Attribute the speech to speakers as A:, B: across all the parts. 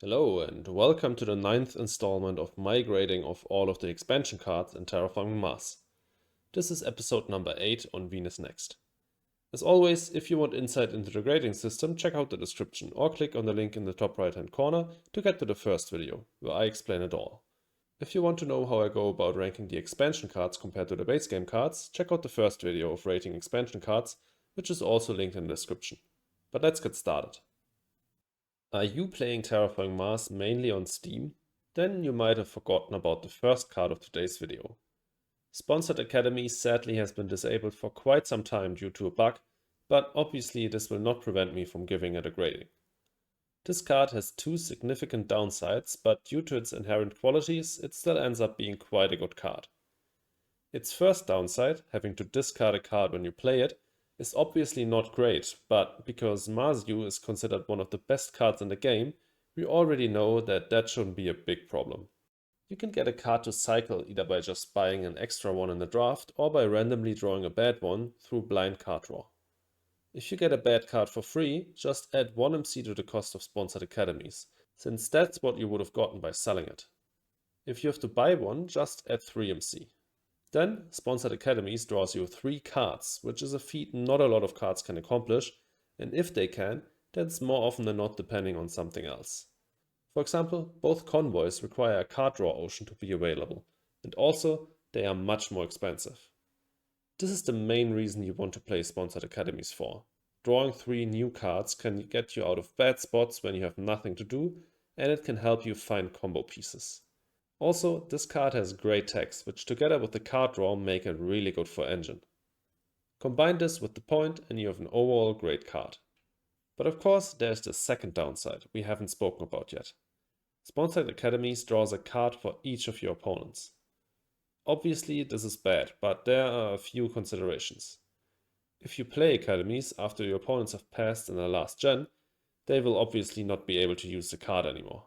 A: Hello and welcome to the ninth installment of migrating of all of the expansion cards in Terraforming Mars. This is episode number 8 on Venus Next. As always, if you want insight into the grading system, check out the description or click on the link in the top right hand corner to get to the first video, where I explain it all. If you want to know how I go about ranking the expansion cards compared to the base game cards, check out the first video of rating expansion cards, which is also linked in the description. But let's get started. Are you playing Terraforming Mars mainly on Steam? Then you might have forgotten about the first card of today's video. Sponsored Academies sadly has been disabled for quite some time due to a bug, but obviously this will not prevent me from giving it a grading. This card has two significant downsides, but due to its inherent qualities, it still ends up being quite a good card. Its first downside, having to discard a card when you play it, is obviously not great, but because Marzu is considered one of the best cards in the game, we already know that shouldn't be a big problem. You can get a card to cycle either by just buying an extra one in the draft or by randomly drawing a bad one through blind card draw. If you get a bad card for free, just add 1 MC to the cost of sponsored academies, since that's what you would have gotten by selling it. If you have to buy one, just add 3 MC. Then, Sponsored Academies draws you 3 cards, which is a feat not a lot of cards can accomplish, and if they can, that's more often than not depending on something else. For example, both convoys require a card draw ocean to be available, and also they are much more expensive. This is the main reason you want to play Sponsored Academies for. Drawing 3 new cards can get you out of bad spots when you have nothing to do, and it can help you find combo pieces. Also, this card has great text, which together with the card draw make it really good for engine. Combine this with the point and you have an overall great card. But of course, there's the second downside we haven't spoken about yet. Sponsored Academies draws a card for each of your opponents. Obviously, this is bad, but there are a few considerations. If you play Academies after your opponents have passed in the last gen, they will obviously not be able to use the card anymore.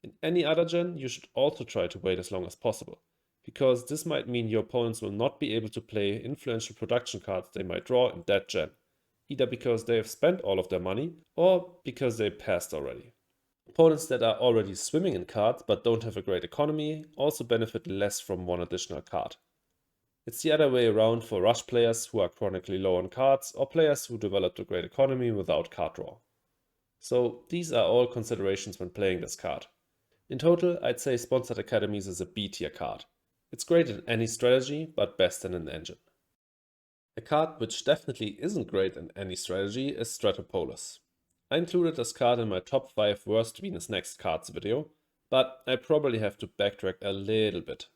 A: In any other gen, you should also try to wait as long as possible, because this might mean your opponents will not be able to play influential production cards they might draw in that gen, either because they have spent all of their money or because they passed already. Opponents that are already swimming in cards but don't have a great economy also benefit less from one additional card. It's the other way around for rush players who are chronically low on cards or players who developed a great economy without card draw. So these are all considerations when playing this card. In total, I'd say Sponsored Academies is a B tier card. It's great in any strategy, but best in an engine. A card which definitely isn't great in any strategy is Stratopolis. I included this card in my top 5 worst Venus Next cards video, but I probably have to backtrack a little bit.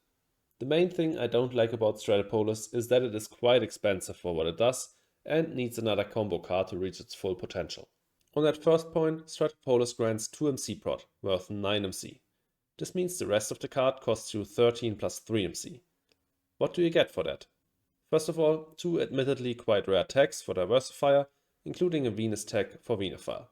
A: The main thing I don't like about Stratopolis is that it is quite expensive for what it does and needs another combo card to reach its full potential. On that first point, Stratopolis grants 2 MC prot, worth 9 MC. This means the rest of the card costs you 13 plus 3 MC. What do you get for that? First of all, 2 admittedly quite rare tags for Diversifier, including a Venus tag for Venophile.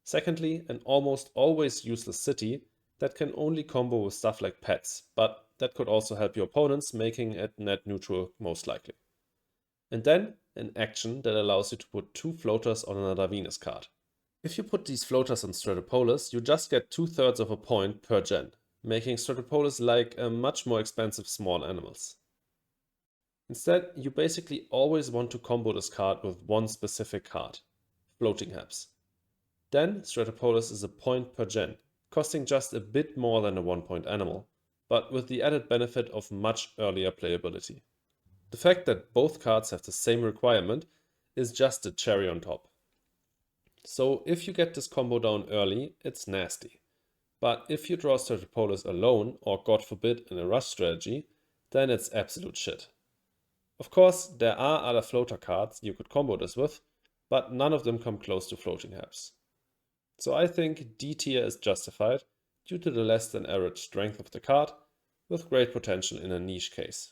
A: Secondly, an almost always useless city that can only combo with stuff like pets, but that could also help your opponents, making it net neutral most likely. And then, an action that allows you to put 2 floaters on another Venus card. If you put these floaters on Stratopolis, you just get 2/3 of a point per gen, making Stratopolis like a much more expensive small animals. Instead, you basically always want to combo this card with one specific card, Floating Habs. Then Stratopolis is a point per gen, costing just a bit more than a 1-point animal, but with the added benefit of much earlier playability. The fact that both cards have the same requirement is just a cherry on top. So if you get this combo down early, it's nasty. But if you draw Stratopolis alone, or god forbid in a rush strategy, then it's absolute shit. Of course, there are other floater cards you could combo this with, but none of them come close to Floating Habs. So I think D tier is justified due to the less than average strength of the card, with great potential in a niche case.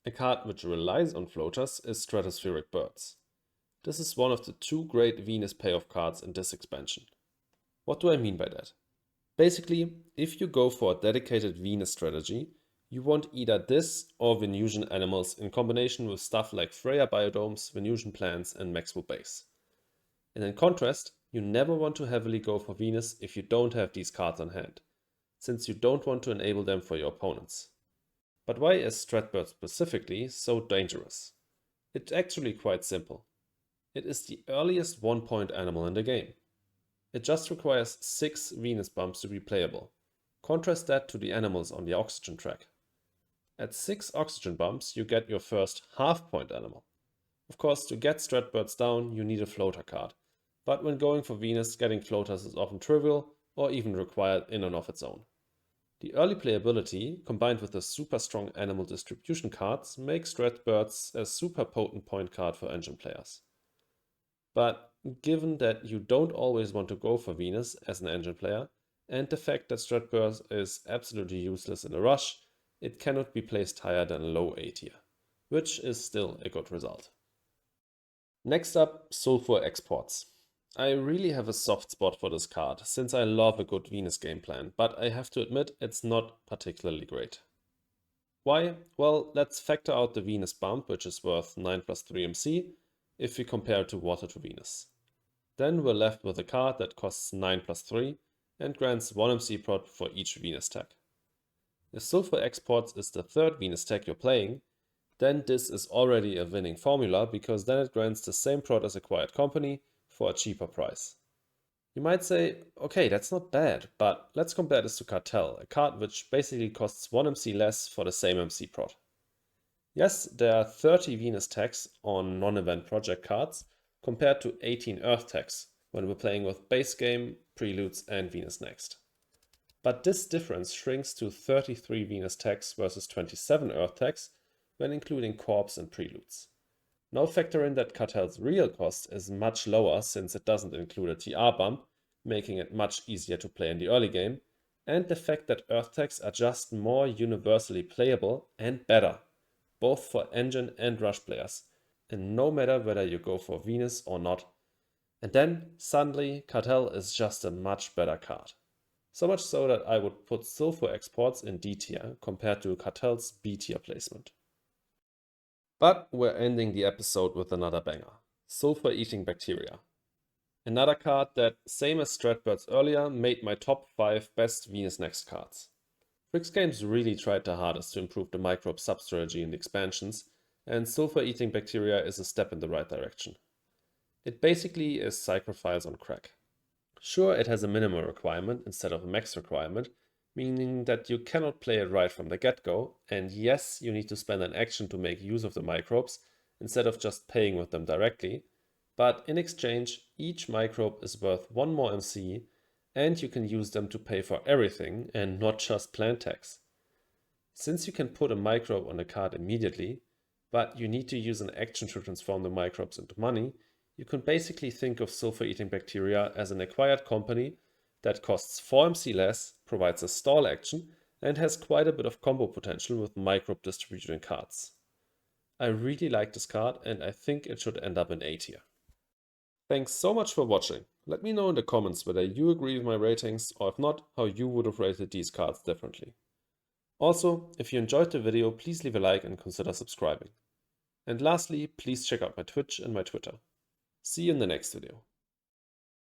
A: A card which relies on floaters is Stratospheric Birds. This is one of the 2 great Venus payoff cards in this expansion. What do I mean by that? Basically, if you go for a dedicated Venus strategy, you want either this or Venusian animals in combination with stuff like Freya biodomes, Venusian plants and Maxwell base. And in contrast, You never want to heavily go for Venus if you don't have these cards on hand, since you don't want to enable them for your opponents. But why is Stratbird specifically so dangerous? It's actually quite simple. It is the earliest 1-point animal in the game. It just requires 6 Venus bumps to be playable. Contrast that to the animals on the oxygen track. At 6 oxygen bumps, you get your first half-point animal. Of course, to get Stratbirds down, you need a floater card, but when going for Venus, getting floaters is often trivial or even required in and of its own. The early playability, combined with the super strong animal distribution cards, makes Stratbirds a super potent point card for engine players. But given that you don't always want to go for Venus as an engine player, and the fact that Stratbird is absolutely useless in a rush, it cannot be placed higher than a low A tier, which is still a good result. Next up, Sulphur Experts. I really have a soft spot for this card, since I love a good Venus game plan, but I have to admit it's not particularly great. Why? Well, let's factor out the Venus bump, which is worth 9 plus 3 MC, if we compare it to Water to Venus. Then we're left with a card that costs 9 plus 3 and grants 1 MC prot for each Venus tag. If Sulphur Experts is the third Venus tag you're playing, then this is already a winning formula because then it grants the same prot as Acquired Company for a cheaper price. You might say, okay, that's not bad, but let's compare this to Cartel, a card which basically costs 1 MC less for the same MC prot. Yes, there are 30 Venus tags on non-event project cards compared to 18 Earth tags when we're playing with base game, preludes and Venus Next. But this difference shrinks to 33 Venus tags versus 27 Earth tags when including corps and preludes. Now factor in that Cartel's real cost is much lower since it doesn't include a TR bump, making it much easier to play in the early game, and the fact that Earth tags are just more universally playable and better, both for engine and rush players, and no matter whether you go for Venus or not. And then, suddenly, Cartel is just a much better card. So much so that I would put Sulphur Experts in D tier compared to Cartel's B tier placement. But we're ending the episode with another banger, Sulphur-Eating Bacteria. Another card that, same as Stratbirds earlier, made my top 5 best Venus Next cards. Fricks Games really tried their hardest to improve the microbe sub-strategy in the expansions, and Sulphur-Eating Bacteria is a step in the right direction. It basically is Psychrophiles on crack. Sure, it has a minimum requirement instead of a max requirement, meaning that you cannot play it right from the get-go, and yes, you need to spend an action to make use of the microbes instead of just paying with them directly, but in exchange, each microbe is worth 1 more MC, and you can use them to pay for everything and not just plant tags. Since you can put a microbe on the card immediately, but you need to use an action to transform the microbes into money, you can basically think of Sulphur-Eating Bacteria as an acquired company that costs 4 MC less, provides a stall action, and has quite a bit of combo potential with microbe distributing cards. I really like this card and I think it should end up in A tier. Thanks so much for watching. Let me know in the comments whether you agree with my ratings or if not, how you would have rated these cards differently. Also, if you enjoyed the video, please leave a like and consider subscribing. And lastly, please check out my Twitch and my Twitter. See you in the next video.